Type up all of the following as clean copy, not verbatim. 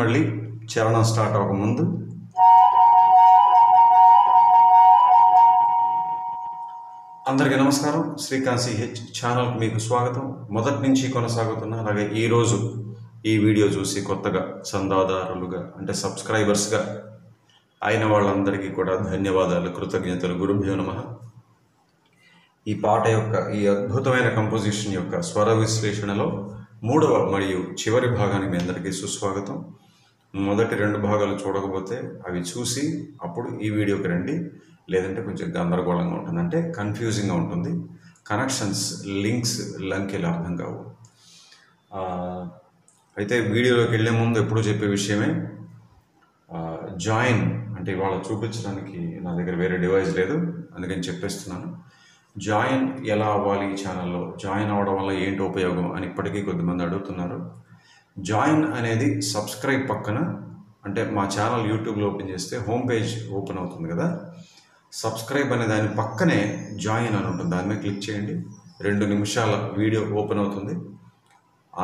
మళ్ళీ చరణం స్టార్ట్ అవ్వకముందు అందరికీ నమస్కారం. శ్రీకాంత్ సిహెచ్ ఛానల్కి మీకు స్వాగతం. మొదటి నుంచి కొనసాగుతున్న అలాగే ఈరోజు ఈ వీడియో చూసి కొత్తగా చందాదారులుగా అంటే సబ్స్క్రైబర్స్గా అయిన వాళ్ళందరికీ కూడా ధన్యవాదాలు, కృతజ్ఞతలు. గురుభ్యో నమః. ఈ పాట యొక్క ఈ అద్భుతమైన కంపోజిషన్ యొక్క స్వర విశ్లేషణలో మూడవ మరియు చివరి భాగానికి మీ అందరికీ సుస్వాగతం. మొదటి 2 భాగాలు చూడకపోతే అవి చూసి అప్పుడు ఈ వీడియోకి రండి. లేదంటే కొంచెం గందరగోళంగా ఉంటుంది, అంటే కన్ఫ్యూజింగ్గా ఉంటుంది. కనెక్షన్స్, లింక్స్, లంకెలు అర్థం కావు. అయితే వీడియోలోకి వెళ్ళే ముందు ఎప్పుడూ చెప్పే విషయమే, జాయిన్ అంటే ఇవాళ చూపించడానికి నా దగ్గర వేరే డివైస్ లేదు, అందుకని చెప్పేస్తున్నాను. జాయిన్ ఎలా అవ్వాలి, ఈ ఛానల్లో జాయిన్ అవ్వడం వల్ల ఏంటి ఉపయోగం అని ఇప్పటికీ కొద్దిమంది అడుగుతున్నారు. జాయిన్ అనేది సబ్స్క్రైబ్ పక్కన, అంటే మా ఛానల్ యూట్యూబ్లో ఓపెన్ చేస్తే హోమ్ పేజ్ ఓపెన్ అవుతుంది కదా, సబ్స్క్రైబ్ అనే దాని పక్కనే జాయిన్ అని ఉంటుంది. దాని మీద క్లిక్ చేయండి. 2 నిమిషాల వీడియో ఓపెన్ అవుతుంది.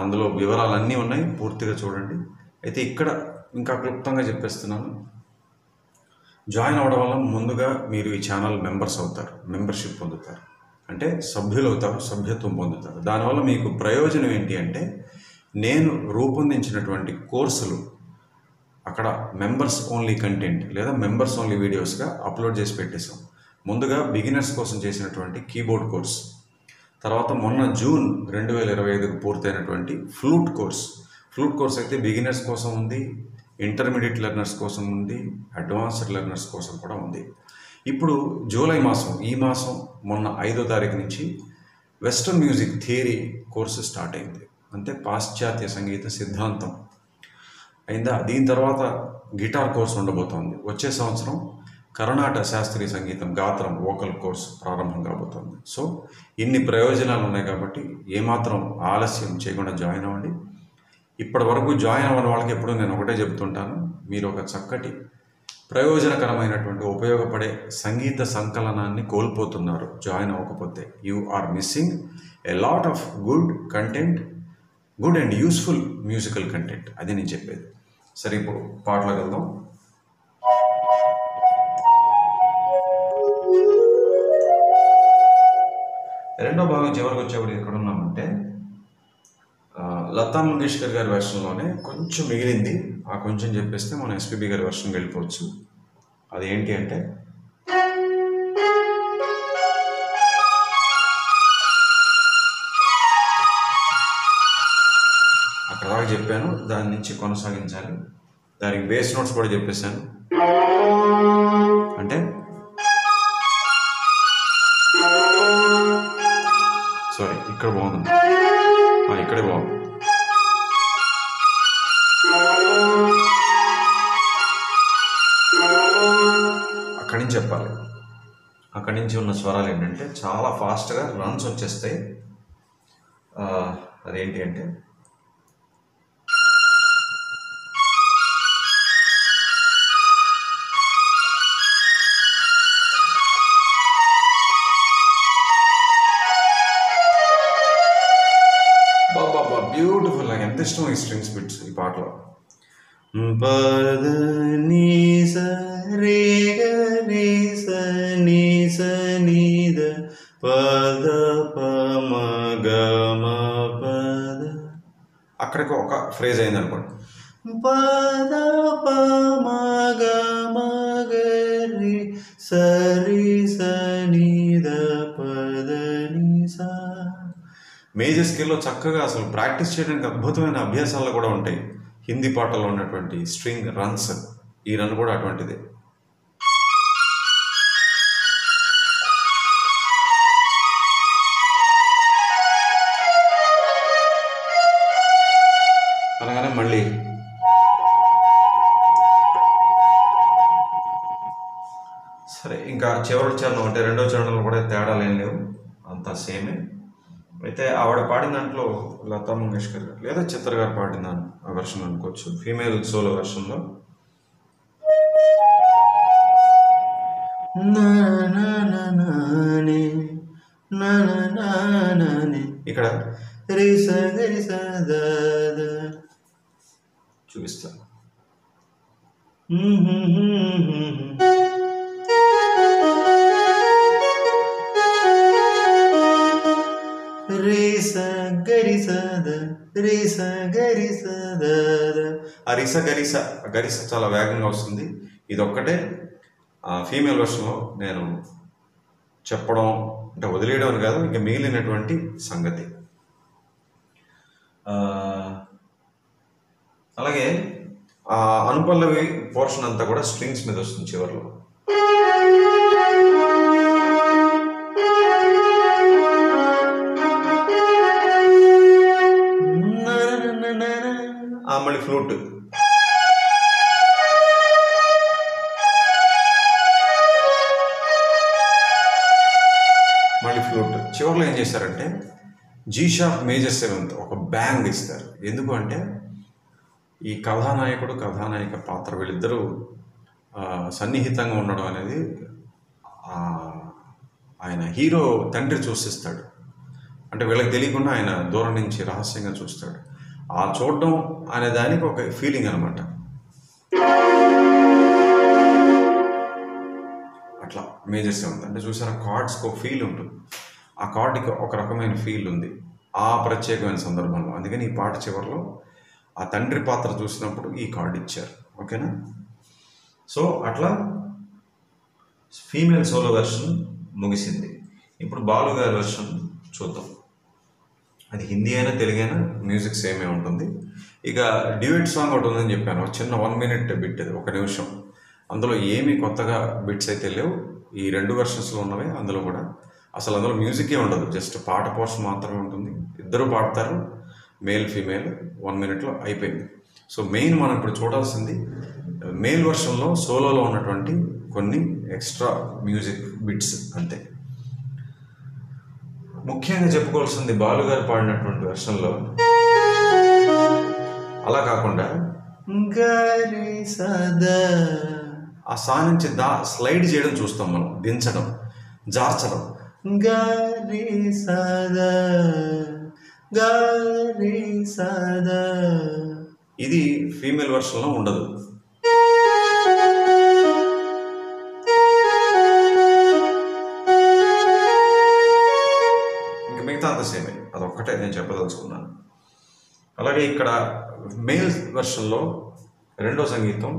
అందులో వివరాలన్నీ ఉన్నాయి, పూర్తిగా చూడండి. అయితే ఇక్కడ ఇంకా క్లుప్తంగా చెప్పేస్తున్నాను. జాయిన్ అవ్వడం వల్ల ముందుగా మీరు ఈ ఛానల్ మెంబర్స్ అవుతారు, మెంబర్షిప్ పొందుతారు, అంటే సభ్యులు అవుతారు, సభ్యత్వం పొందుతారు. దానివల్ల మీకు ప్రయోజనం ఏంటి అంటే, నేను రూపొందించినటువంటి కోర్సులు అక్కడ మెంబర్స్ ఓన్లీ కంటెంట్ లేదా మెంబర్స్ ఓన్లీ వీడియోస్గా అప్లోడ్ చేసి పెట్టేశాం. ముందుగా బిగినర్స్ కోసం చేసినటువంటి కీబోర్డ్ కోర్స్, తర్వాత మొన్న జూన్ 2025కు పూర్తయినటువంటి ఫ్లూట్ కోర్స్ అయితే బిగినర్స్ కోసం ఉంది, ఇంటర్మీడియట్ లెర్నర్స్ కోసం ఉంది, అడ్వాన్స్డ్ లెర్నర్స్ కోసం కూడా ఉంది. ఇప్పుడు జూలై మాసం, ఈ మాసం మొన్న 5వ తారీఖు నుంచి western music theory course start అయింది. అంటే పాశ్చాత్య సంగీత సిద్ధాంతం అయిందా. దీని తర్వాత గిటార్ కోర్స్ ఉండబోతోంది. వచ్చే సంవత్సరం కర్ణాటక శాస్త్రీయ సంగీతం గాత్రం వోకల్ కోర్స్ ప్రారంభం కాబోతోంది. సో ఇన్ని ప్రయోజనాలు ఉన్నాయి కాబట్టి ఏమాత్రం ఆలస్యం చేయకుండా జాయిన్ అవ్వండి. ఇప్పటి వరకు జాయిన్ అవ్వని వాళ్ళకి ఎప్పుడూ నేను ఒకటే చెప్తుంటాను, మీరు ఒక చక్కటి ప్రయోజనకరమైనటువంటి ఉపయోగపడే సంగీత సంకలనాన్ని కోల్పోతున్నారు జాయిన్ అవ్వకపోతే. You are missing a lot of good content, good and useful musical content. అది నేను చెప్పేది. సరే, ఇప్పుడు పాటలోకి వెళ్దాం. రెండో భాగం చివరికి వచ్చేప్పుడు ఎక్కడున్నామంటే, లతా మంగేష్కర్ గారి వెర్షన్లోనే కొంచెం మిగిలింది. ఆ కొంచెం చెప్పేస్తే మనం ఎస్పీబీ గారి వెర్షన్కి వెళ్ళిపోవచ్చు. అది ఏంటి అంటే, అక్కడ దాకా చెప్పాను, దాని నుంచి కొనసాగించాలి. దానికి బేస్ నోట్స్ కూడా చెప్పేశాను. అంటే సారీ, ఇక్కడ బాగుంది, ఇక్కడే బాగుంది. అక్కడి నుంచి చెప్పాలి. అక్కడి నుంచి ఉన్న స్వరాలు ఏంటంటే చాలా ఫాస్ట్గా రన్స్ వచ్చేస్తాయి. అదేంటి అంటే, బ్యూటిఫుల్. నాకు ఎంత ఇష్టం ఈ స్ట్రింగ్స్ బిట్స్ ఈ పాటలో. పద నీ స రే గ రే స నీ స నీ ద పద ప మ గ మ పద. అక్కడికి ఒక ఫ్రేజ్ అయింది అనుకోండి, పద ప మ గ మ గ రి స రి స నీ ద పద ని స. మేజర్ స్కేల్లో చక్కగా అసలు ప్రాక్టీస్ చేయడానికి అద్భుతమైన అభ్యాసాలు కూడా ఉంటాయి. హిందీ పాటల్లో ఉన్నటువంటి స్ట్రింగ్ రన్స్, ఈ రన్ కూడా అటువంటిదే. అనగానే మళ్ళీ సరే, ఇంకా చివరి చరణం అంటే రెండో చరణంలో కూడా తేడాలు ఏం లేవు, అంతా సేమే. అయితే ఆవిడ పాడిన దాంట్లో లతా మంగేష్కర్ గారు లేదా చిత్ర గారు పాడిన ఆ వెర్షన్ అనుకోవచ్చు, ఫీమేల్ సోలో వెర్షన్లో ఇక్కడ చూపిస్తాను. రేస గరిసద రేస గరిసద. ఆ రిస గరిస గరిస చాలా వేగంగా వస్తుంది. ఇదొక్కటే ఫీమేల్ వర్షన్లో నేను చెప్పడం అంటే వదిలేయడం అని కాదు, ఇంకా మిగిలినటువంటి సంగతి. అలాగే ఆ అనుపల్లవి పోర్షన్ అంతా కూడా స్ట్రింగ్స్ మీద వస్తుంది చివరిలో. మళ్ళీ ఫ్లూట్, మళ్ళీ ఫ్లూట్. చివరిలో ఏం చేశారంటే జీ షార్ప్ మేజర్ సెవెంత్ ఒక బ్యాంగ్ ఇస్తారు. ఎందుకు అంటే ఈ కథానాయకుడు కథానాయిక పాత్ర వీళ్ళిద్దరూ సన్నిహితంగా ఉండడం అనేది ఆయన హీరో తండ్రి చూసిస్తాడు. అంటే వీళ్ళకి తెలియకుండా ఆయన దూరం నుంచి రహస్యంగా చూస్తాడు. ఆ చూడడం అనే దానికి ఒక ఫీలింగ్ అనమాట. అట్లా మేజర్ సెవెంత్ అంటే చూసారా, కార్డ్స్కి ఒక ఫీల్ ఉంటుంది. ఆ కార్డుకి ఒక రకమైన ఫీల్ ఉంది ఆ ప్రత్యేకమైన సందర్భంలో. అందుకని ఈ పాట చివరిలో ఆ తండ్రి పాత్ర చూసినప్పుడు ఈ కార్డు ఇచ్చారు. ఓకేనా? సో అట్లా ఫీమేల్ సోలో వెర్షన్ ముగిసింది. ఇప్పుడు బాలు గారి వెర్షన్ చూద్దాం. అది హిందీ అయినా తెలుగు అయినా మ్యూజిక్ సేమే ఉంటుంది. ఇక డ్యూయట్ సాంగ్ ఒకటి ఉందని చెప్పాను, చిన్న 1 minute బిట్, అది 1 నిమిషం. అందులో ఏమీ కొత్తగా బిట్స్ అయితే లేవు. ఈ 2 వెర్షన్స్లో ఉన్నవి. అందులో కూడా అసలు అందులో మ్యూజికే ఉండదు, జస్ట్ పాట పోర్షన్ మాత్రమే ఉంటుంది. ఇద్దరు పాడతారు, మేల్ ఫీమేల్. 1 minute అయిపోయింది. సో మెయిన్ మనం ఇప్పుడు చూడాల్సింది మేల్ వర్షన్లో సోలోలో ఉన్నటువంటి కొన్ని ఎక్స్ట్రా మ్యూజిక్ బిట్స్ అంతే. ముఖ్యంగా చెప్పుకోవాల్సింది బాలు గారు పాడినటువంటి వెర్షన్లో అలా కాకుండా ఆ సా నుంచి స్లైడ్ చేయడం చూస్తాం మనం, దించడం, జార్చడం. ఇది ఫీమేల్ వర్షన్లో ఉండదు. ఇంక మిగతా అంత సేమే, అదొక్కటే నేను చెప్పదలుచుకున్నాను. అలాగే ఇక్కడ మేల్ వెర్షన్లో రెండో సంగీతం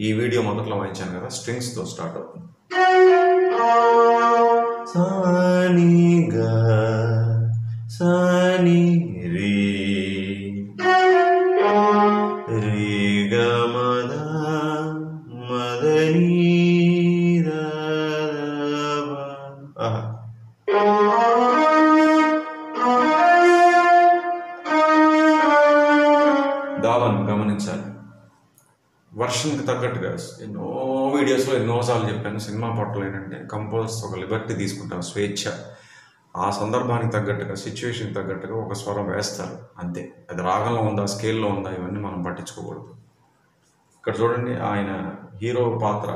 ఈ వీడియో మొదట్లో వాయించాను కదా, స్ట్రింగ్స్తో స్టార్ట్ అవుతుంది. సానిగా సాని రీ రీ గ మద మదని దావన్ గమనించాలి. వర్షన్కి తగ్గట్టుగా ఎన్నో వీడియోస్లో ఎన్నోసార్లు చెప్పాను, సినిమా పాటలు ఏంటంటే కంపోజర్స్ ఒక లిబర్టీ తీసుకుంటారు, స్వేచ్ఛ. ఆ సందర్భానికి తగ్గట్టుగా, సిచ్యువేషన్కి తగ్గట్టుగా ఒక స్వరం వేస్తారు అంతే. అది రాగంలో ఉందా, స్కేల్లో ఉందా, ఇవన్నీ మనం పట్టించుకోకూడదు. ఇక్కడ చూడండి, ఆయన హీరో పాత్ర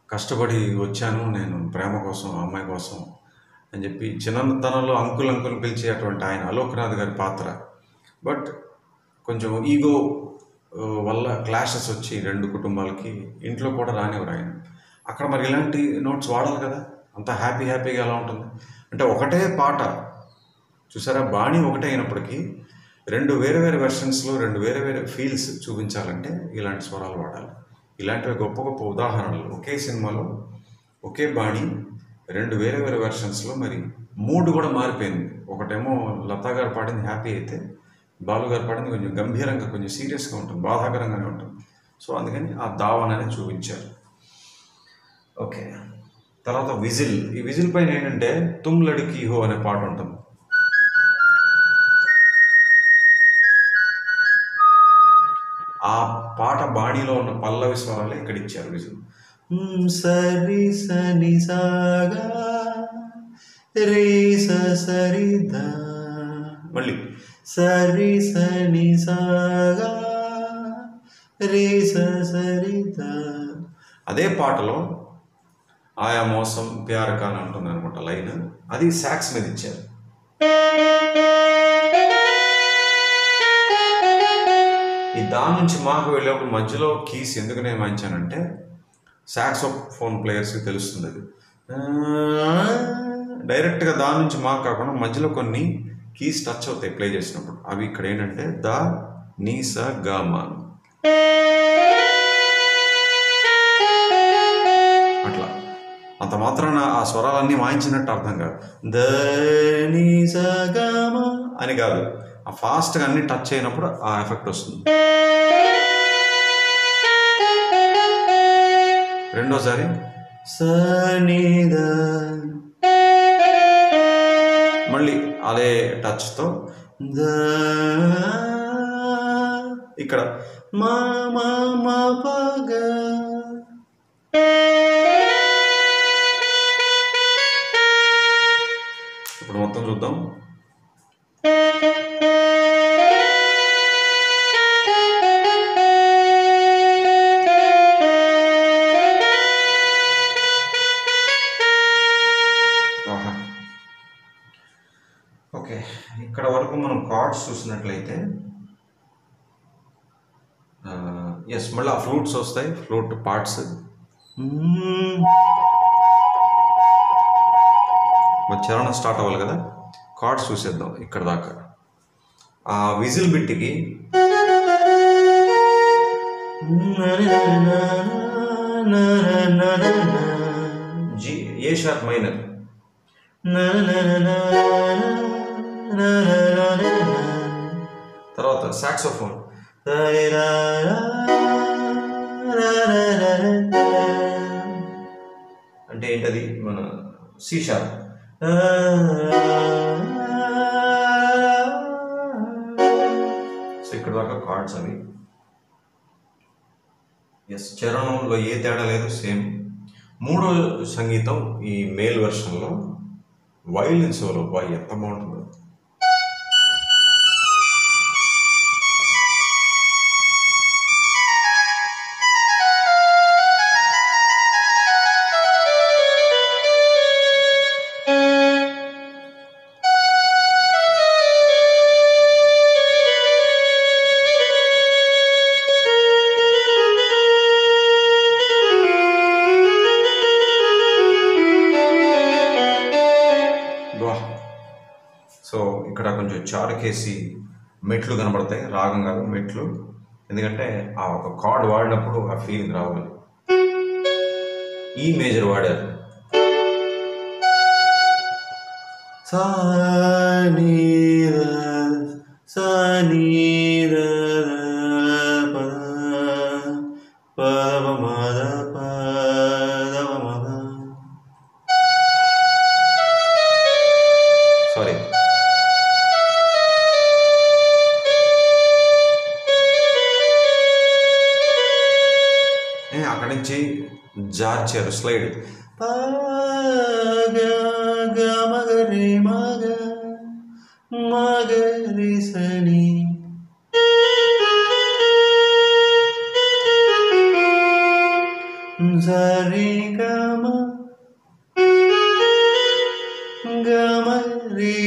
కష్టపడి వచ్చాను నేను ప్రేమ కోసం, అమ్మాయి కోసం అని చెప్పి చిన్నతనంలో అంకుల్ అంకుల్ పిలిచేటువంటి ఆయన అలోక్నాథ్ గారి పాత్ర. బట్ కొంచెం ఈగో వల్ల క్లాషెస్ వచ్చి 2 కుటుంబాలకి ఇంట్లో కూడా రానివ్వరు ఆయన. అక్కడ మరి ఇలాంటి నోట్స్ వాడాలి కదా, అంత హ్యాపీగా ఎలా ఉంటుంది అంటే ఒకటే పాట చూసారా, బాణీ ఒకటే అయినప్పటికీ 2 వేరే వేరే వెర్షన్స్లో 2 వేరే వేరే ఫీల్స్ చూపించాలంటే ఇలాంటి స్వరాలు వాడాలి. ఇలాంటివి గొప్ప గొప్ప ఉదాహరణలు. ఒకే సినిమాలో ఒకే బాణీ 2 వేరే వేరే వెర్షన్స్లో మరి మూడ్ కూడా మారిపోయింది. ఒకటేమో లతా గారు పాడింది హ్యాపీ అయితే, బాలు గారు పాడింది కొంచెం గంభీరంగా, కొంచెం సీరియస్గా ఉంటుంది, బాధాకరంగానే ఉంటుంది. సో అందుకని ఆ దావన్ అనేది చూపించారు. ఓకే, తర్వాత విజిల్. ఈ విజిల్ పైన ఏంటంటే తుమ్ లడికి హో అనే పాట ఉంటుంది. ఆ పాట బాణీలో ఉన్న పల్లవి స్వరాలే ఇక్కడ ఇచ్చారు విజిల్. సరి సని సాగా రే సరిదా, మళ్ళీ సరి సని సాగా రే సరిదా. అదే పాటలో ఆయా మోసం ప్యార్ ఖాన్ ఉంటుంది అనమాట లైన్, అది సాక్స్ మీద ఇచ్చారు. ఈ దా నుంచి మాకు వెళ్ళేప్పుడు మధ్యలో కీస్ ఎందుకు నేను వాయించానంటే సాక్సోఫోన్ ప్లేయర్స్కి తెలుస్తుంది అది. డైరెక్ట్గా దా నుంచి మాకు కాకుండా మధ్యలో కొన్ని కీస్ టచ్ అవుతాయి ప్లే చేసినప్పుడు. అవి ఇక్కడ ఏంటంటే దా, నీ, స, గ, మ అట్లా. అంత మాత్రాన ఆ స్వరాలన్నీ వాయించినట్టు అర్థం కాదు. ద, నీ, స, గ, మ అని కాదు. ఆ ఫాస్ట్గా అన్ని టచ్ అయినప్పుడు ఆ ఎఫెక్ట్ వస్తుంది. రెండోసారి స, నీ, ద, మళ్ళీ అదే టచ్తో ద, ఇక్కడ మా మా మా పగ. ఇప్పుడు మొత్తం చూద్దాం. ఓకే, ఇక్కడ వరకు మనం కార్డ్స్ చూసినట్లయితే ఎస్, మళ్ళీ ఆ ఫ్లూట్స్ వస్తాయి, ఫ్లూట్ పార్ట్స్. మరి చరణం స్టార్ట్ అవ్వాలి కదా, కార్డ్స్ చూసేద్దాం ఇక్కడ దాకా. ఆ విజిల్ బిట్కి జీ, ఏ షార్ప్ మైనర్, తర్వాత సాక్సోఫోన్ అంటే ఏంటది, మన సి షార్ప్. సో ఇక్కడ దాకా కార్డ్స్ అవి. ఎస్, చరణంలో ఏ తేడా లేదు, సేమ్. మూడో సంగీతం ఈ మేల్ వెర్షన్లో వైలిన్ సోలో, బాయ్ ఎంత బాగుంటుందో. సో ఇక్కడ కొంచెం చారుకేసి మెట్లు కనబడతాయి, రాగం కాదు మెట్లు. ఎందుకంటే ఆ ఒక కార్డ్ వాడినప్పుడు ఆ ఫీలింగ్ రావాలి. ఈ మేజర్ వాడారు. సారీ, అక్కడి నుంచి జార్చారు స్లైడ్. మగరి మగ మగరి సని, సరి గమ గమరి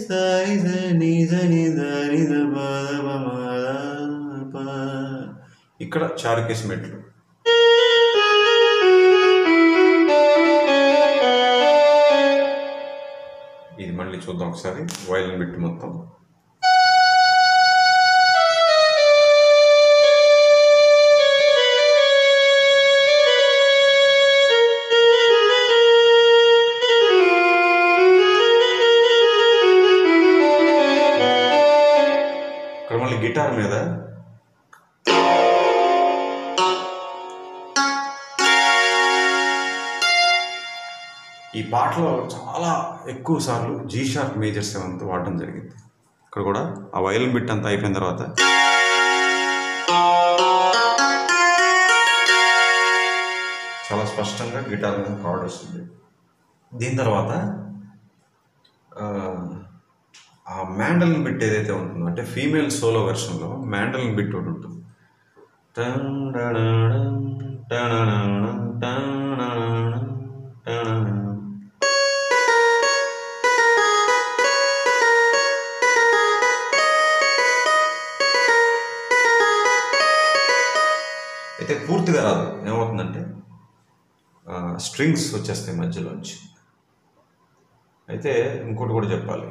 సరి సని సని దని దప ప. ఇక్కడ చారుకేసి మెట్లు. ఇది మళ్ళీ చూద్దాం ఒకసారి, వైలిన్ బిట్ మొత్తం. ఇక్కడ మళ్ళీ గిటార్ మీద ఈ పాటలో చాలా ఎక్కువ సార్లు జీ షార్ప్ మేజర్ సెవెంత్ వాడడం జరిగింది. ఇక్కడ కూడా ఆ వైలిన్ బిట్ అంతా అయిపోయిన తర్వాత చాలా స్పష్టంగా గిటార్ మీద కార్డ్ వస్తుంది. దీని తర్వాత ఆ మ్యాండలిన్ బిట్ ఏదైతే ఉంటుందో, అంటే ఫీమేల్ సోలో వెర్షన్లో మ్యాండలిన్ బిట్ ఒకటి ఉంటుంది. స్ట్రింగ్స్ వచ్చేస్తాయి మధ్యలోంచి. అయితే ఇంకోటి కూడా చెప్పాలి,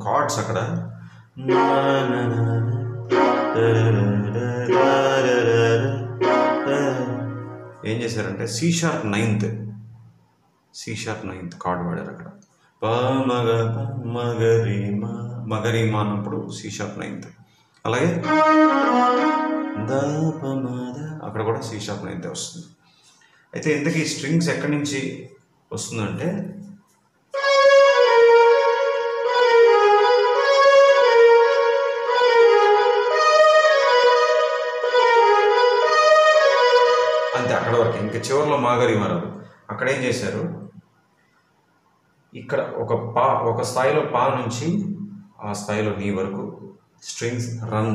కార్డ్స్ అక్కడ ఏం చేశారంటే సి షార్ప్ నైన్త్ కార్డ్ వాడారు అక్కడ. మగరీమా అన్నప్పుడు సి షార్ప్ నైన్త్. అలాగే అక్కడ కూడా సి షార్ప్ నైన్త్ వస్తుంది. అయితే ఇంతకీ స్ట్రింగ్స్ ఎక్కడి నుంచి వస్తుందంటే అంతే, అక్కడ వరకు. ఇంకా చివరిలో మాగరీమా రాదు. అక్కడ ఏం చేశారు, ఇక్కడ ఒక స్థాయిలో పా నుంచి ఆ స్థాయిలో నీ వరకు స్ట్రింగ్స్ రన్.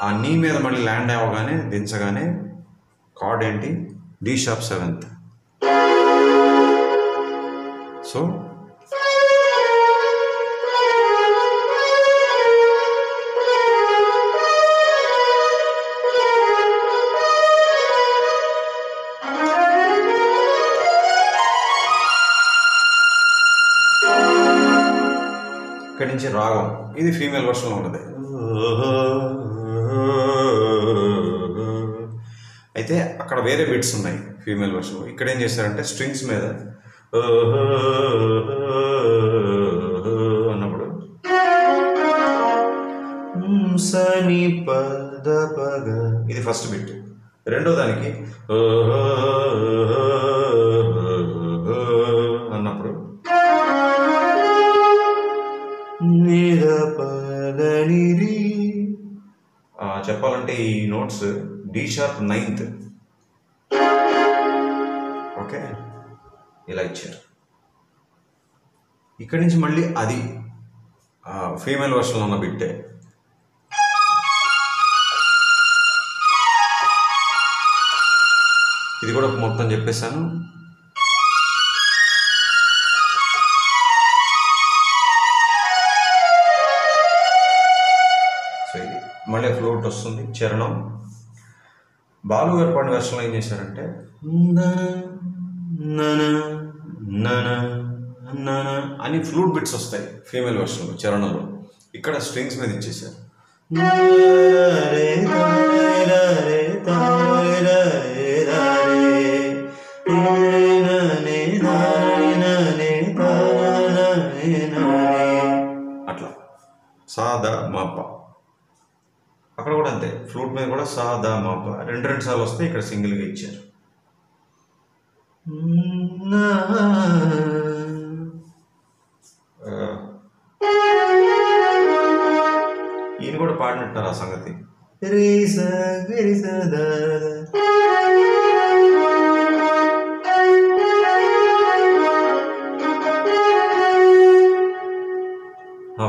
ఆ నీ మీద మళ్ళీ ల్యాండ్ అవ్వగానే దించగానే కార్డ్ ఏంటి, డి షార్ప్ సెవెంత్. సో ఇక్కడి నుంచి రాగం, ఇది ఫీమేల్ వర్షన్లో ఉంటుంది. అయితే అక్కడ వేరే బిట్స్ ఉన్నాయి ఫీమేల్ వర్షన్. ఇక్కడ ఏం చేశారంటే స్ట్రింగ్స్ మీద అన్నప్పుడు సని పద పగ, ఇది ఫస్ట్ బిట్. రెండో దానికి అన్నప్పుడు చెప్పాలంటే ఈ notes D sharp ninth. Okay, ఇలా ఇచ్చారు. ఇక్కడి నుంచి మళ్ళీ అది ఫీమేల్ వర్షన్లో ఉన్న బిట్టే. ఇది కూడా మొత్తం చెప్పేశాను. మళ్ళీ ఫ్లూట్ వస్తుంది, చరణం. బాలు గారు పాడిన వెర్షన్లో ఏం చేశారంటే అని ఫ్లూట్ బిట్స్ వస్తాయి ఫీమేల్ వెర్షన్లో చరణంలో. ఇక్కడ స్ట్రింగ్స్ మీద ఇచ్చేసారు. అట్లా సాదా మాప. అక్కడ కూడా అంతే, ఫ్లూట్ మీద కూడా సా దా మాప రెండు సార్లు వస్తే ఇక్కడ సింగిల్గా ఇచ్చారు. ఈయన కూడా పాడినట్టారు ఆ సంగతి.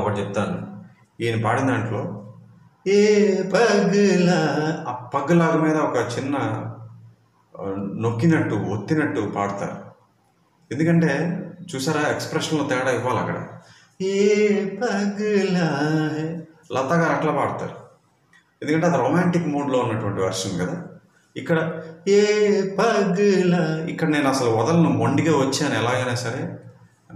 ఒకటి చెప్తాను, ఈయన పాడిన దాంట్లో ఏ పగ్లా, ఆ పగ్గులాగా మీద ఒక చిన్న నొక్కినట్టు ఒత్తినట్టు పాడతారు. ఎందుకంటే చూసారా, ఎక్స్ప్రెషన్లో తేడా ఇవ్వాలి అక్కడ. ఏ పగ్లా, లతా గారు అట్లా పాడతారు, ఎందుకంటే అది రొమాంటిక్ మూడ్లో ఉన్నటువంటి వెర్షన్ కదా. ఇక్కడ ఏ పగ్లా, ఇక్కడ నేను అసలు వదలను, మొండిగా వచ్చాను, ఎలాగైనా సరే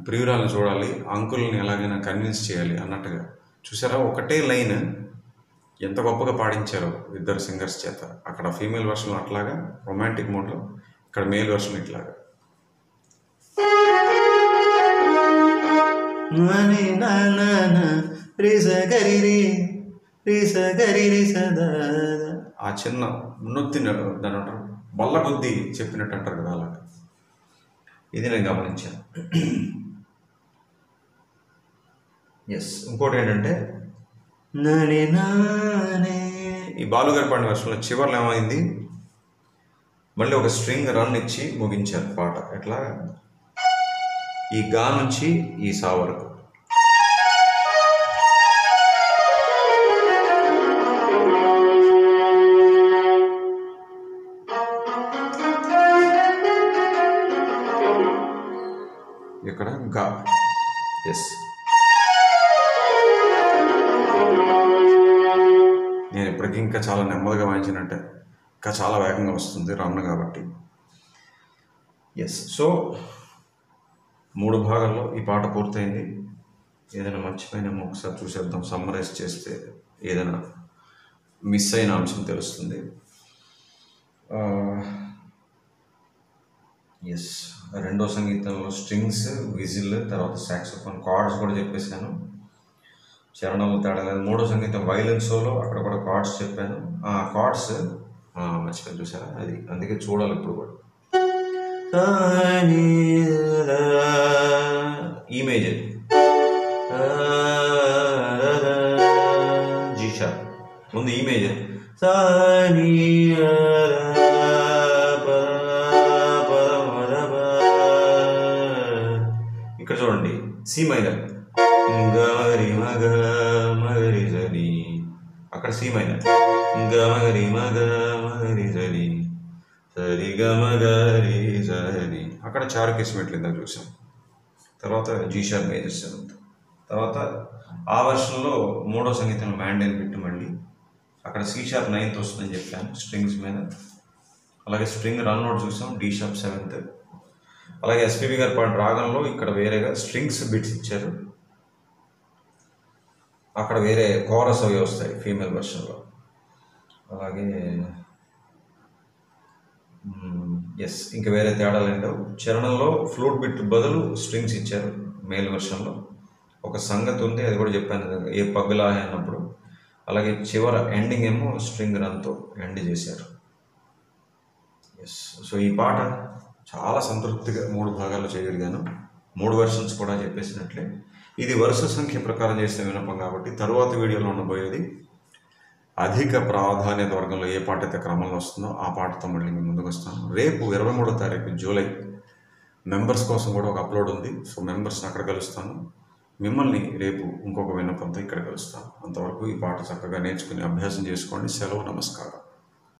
ప్రియురాలను చూడాలి, అంకుల్ని ఎలాగైనా కన్విన్స్ చేయాలి అన్నట్టుగా. చూసారా, ఒకటే లైన్ ఎంత గొప్పగా పాడించారు ఇద్దరు సింగర్స్ చేత. అక్కడ ఫీమేల్ వెర్షన్లో అట్లాగా రొమాంటిక్ మోడ్లో, ఇక్కడ మేల్ వెర్షన్ ఇట్లాగా. ఆ చిన్న నొత్తి దాని అంటారు, బల్ల కొద్దీ చెప్పినట్టు అంటారు కదా, అలా. ఇది నేను గమనించాను. ఎస్, ఇంకోటి ఏంటంటే ఈ బాలుగారి పాడిన వర్షంలో చివర్లో ఏమైంది, మళ్ళీ ఒక స్ట్రింగ్ రన్ ఇచ్చి ముగించారు పాట. ఎట్లా, ఈ గా నుంచి ఈ సా వరకు. ఇక్కడ గా. ఎస్, ఇప్పటికీ ఇంకా చాలా నెమ్మదిగా వాయించినట్టే, ఇంకా చాలా వేగంగా వస్తుంది రన్ కాబట్టి. ఎస్, సో 3 భాగాల్లో ఈ పాట పూర్తయింది. ఏదైనా మర్చిపోయినామో ఒకసారి చూసేద్దాం. సమ్మరైజ్ చేస్తే ఏదైనా మిస్ అయిన అంశం తెలుస్తుంది. ఎస్, రెండో సంగీతంలో స్ట్రింగ్స్, విజిల్, తర్వాత సాక్సోఫోన్, కార్డ్స్ కూడా చెప్పేశాను. చరణంలో తేడా లేదు. మూడో సంగీతం వైలిన్ సోలో, అక్కడ కూడా కార్డ్స్ చెప్పాను. కార్డ్స్ మర్చిపోయి చూసారా, అది అందుకే చూడాలి ఇప్పుడు కూడా. ఈ మేజర్, జీ షార్ప్, ముందు ఈ మేజర్, ఇక్కడ చూడండి సి మైనర్, గరి మగ మగరి జని, అక్కడ సి మైనర్, గరి మగ మగరి జని, సరి గమ గరి జని, అక్కడ చారు కిస్మెట్లు ఇందాక చూసాం. తర్వాత జీ షార్ప్ మేజర్ సెవెంత్. తర్వాత ఆ వర్షన్లో మూడో సంగీతంలో మ్యాండైన్ బిట్ మళ్ళీ అక్కడ సి షార్ప్ 9th వస్తుందని చెప్పాను స్ట్రింగ్స్ మీద. అలాగే స్ట్రింగ్ రన్ అవుట్ చూసాం, డి షార్ప్ 7th. అలాగే ఎస్పీబీ గారి పాట రాగంలో ఇక్కడ వేరేగా స్ట్రింగ్స్ బిట్స్ ఇచ్చారు, అక్కడ వేరే కోరస్ అవి వస్తాయి ఫీమేల్ వర్షన్లో. అలాగే ఎస్, ఇంకా వేరే తేడాలు ఏంటో. చరణంలో ఫ్లూట్ బిట్ బదులు స్ట్రింగ్స్ ఇచ్చారు మేల్ వర్షన్లో. ఒక సంగతి ఉంది, అది కూడా చెప్పాను ఏ పగ్గులా అన్నప్పుడు. అలాగే చివర ఎండింగ్ ఏమో స్ట్రింగ్ రన్తో ఎండ్ చేశారు. ఎస్, సో ఈ పాట చాలా సంతృప్తిగా 3 భాగాల్లో చేయగలిగాను. 3 వెర్షన్స్ కూడా చెప్పేసినట్లే. ఇది వరుస సంఖ్య ప్రకారం చేసే వినపం కాబట్టి తరువాత వీడియోలో ఉండబోయేది అధిక ప్రాధాన్యత వర్గంలో ఏ పాట అయితే క్రమంలో వస్తుందో ఆ పాటతో మళ్ళీ మీ ముందుకు వస్తాను. రేపు 23వ తారీఖు జూలై మెంబర్స్ కోసం కూడా ఒక అప్లోడ్ ఉంది. సో మెంబర్స్ని అక్కడ కలుస్తాను. మిమ్మల్ని రేపు ఇంకొక విన్నపంతో ఇక్కడ కలుస్తాను. అంతవరకు ఈ పాట చక్కగా నేర్చుకుని అభ్యాసం చేసుకోండి. సెలవు, నమస్కారం.